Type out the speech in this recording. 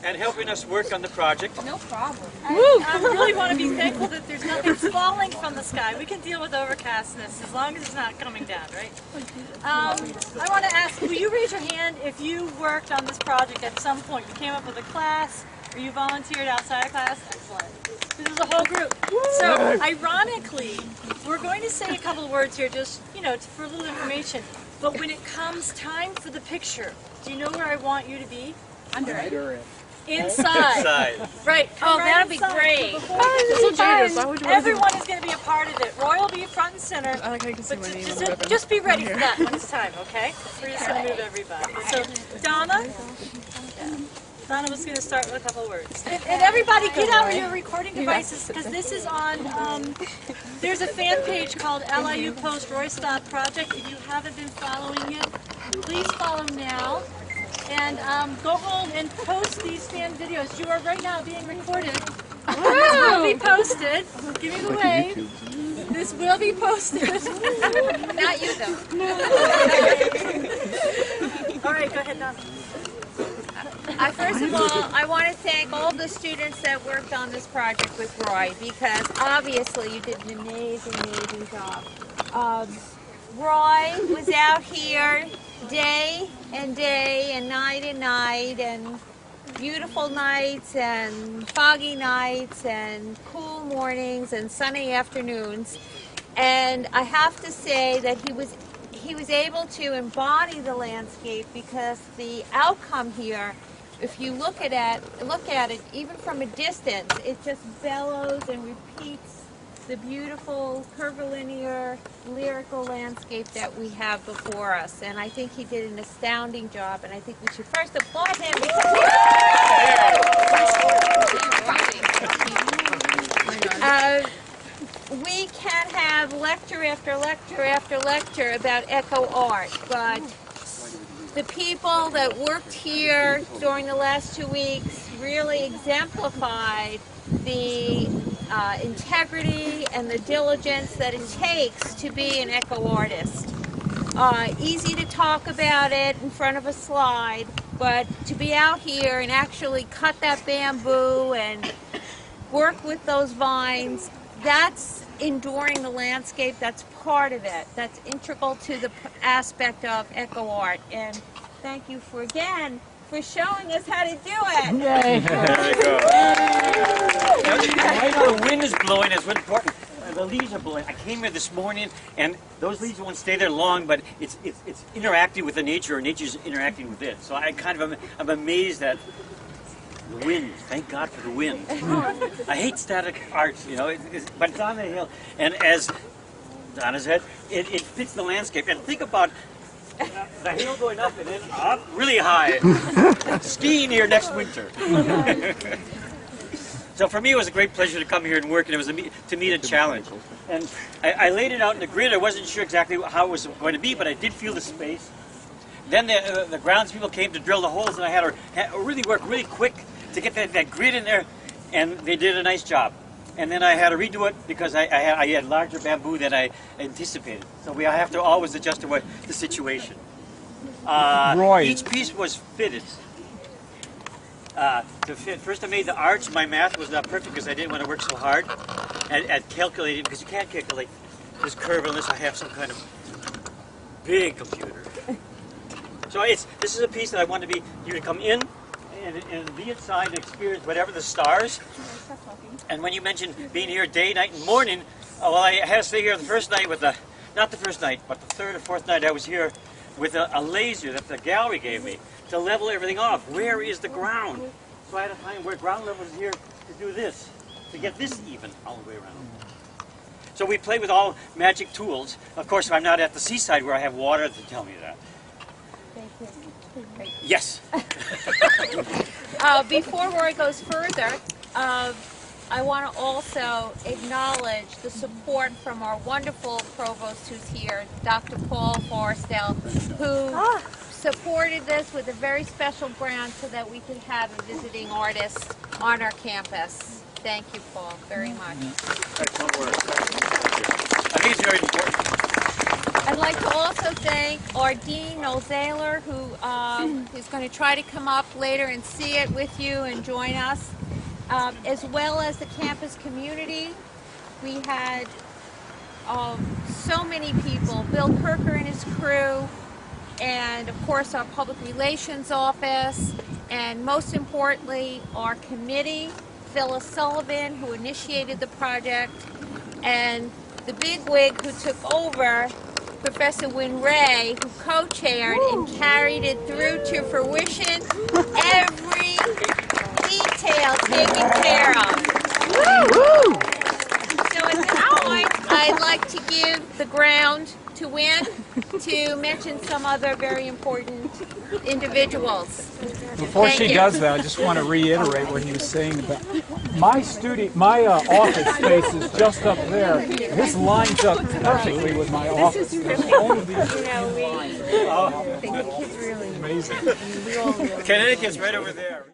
and helping us work on the project. No problem. I really want to be thankful that there's nothing falling from the sky. We can deal with overcastness as long as it's not coming down, right? I want to ask, will you raise your hand if you worked on this project at some point? You came up with a class, or you volunteered outside of class? Excellent. This is a whole group. So, ironically, we're going to say a couple of words here, just, you know, for a little information. But when it comes time for the picture, do you know where I want you to be? Under it. Inside. Inside. Right. Oh, Right that'll be inside. great. Everyone is going to be a part of it. Roy will be front and center. But just be ready for that when it's time, okay? We're just going to move everybody. So, Donna was going to start with a couple of words. And everybody, get out your recording devices, because this is on, there's a fan page called LIU Post Roy Staab Project. If you haven't been following it, please follow now. And go home and post these fan videos. You are right now being recorded. This will be posted. Give me the wave. This will be posted. Not you, though. All right, go ahead, Donna. First of all, I want to thank all the students that worked on this project with Roy, because obviously you did an amazing, amazing job. Roy was out here day and day and night, and beautiful nights and foggy nights and cool mornings and sunny afternoons. And I have to say that he was able to embody the landscape, because the outcome here, if you look at it even from a distance, it just bellows and repeats the beautiful curvilinear lyrical landscape that we have before us. And I think he did an astounding job, and I think we should first applaud him because we can have lecture after lecture after lecture about eco art, but the people that worked here during the last 2 weeks really exemplified the integrity and the diligence that it takes to be an eco artist. Easy to talk about it in front of a slide, but to be out here and actually cut that bamboo and work with those vines, that's enduring the landscape, that's part of it. That's integral to the aspect of eco art. And thank you again for showing us how to do it. There you go. The wind is blowing, it's important. The leaves are blowing. I came here this morning, and those leaves won't stay there long, but it's interacting with the nature, or nature's interacting with it. So I'm amazed at the wind. Thank God for the wind. I hate static art, you know, but it's on the hill. And as Donna said, it fits the landscape. And think about the hill going up and then up really high. Skiing here next winter. So for me, it was a great pleasure to come here and work, and it was to meet a challenge. And I laid it out in the grid. I wasn't sure exactly how it was going to be, but I did feel the space. Then the grounds people came to drill the holes, and I had to really work really quick to get that grid in there, and they did a nice job. And then I had to redo it because I had larger bamboo than I anticipated. So I have to always adjust to the situation. Each piece was fitted. First I made the arch. My math was not perfect because I didn't want to work so hard at calculating, because you can't calculate this curve unless I have some kind of big computer. So this is a piece that I want you to come in and be inside and experience whatever the stars. And when you mentioned being here day, night, and morning, well, I had to stay here the first night with not the first night, but the third or fourth night I was here with a laser that the gallery gave me to level everything off. Where is the ground? So I had to find where ground level is here to do this, to get this even all the way around. So we play with all magic tools. Of course, I'm not at the seaside where I have water to tell me that. Yes. Before Roy goes further, I want to also acknowledge the support from our wonderful provost who's here, Dr. Paul Forrestel, who supported this with a very special grant so that we could have a visiting artist on our campus. Thank you, Paul, very much. Excellent work. I think it's very important. I'd like to also thank our Dean, Noel Zahler, who is going to try to come up later and see it with you and join us, as well as the campus community. We had so many people, Bill Kirker and his crew, and of course our public relations office, and most importantly our committee, Phyllis Sullivan, who initiated the project, and the bigwig who took over, Professor Wynn Ray, who co-chaired and carried it through to fruition, every detail taken care of. Woo! So at this point, I'd like to give the ground to Wynn to mention some other very important individuals. Before she does that, I just want to reiterate what he was saying about my office space is just up there. This lines up perfectly with my office. All of these I think the kids really amazing. Connecticut's right over there.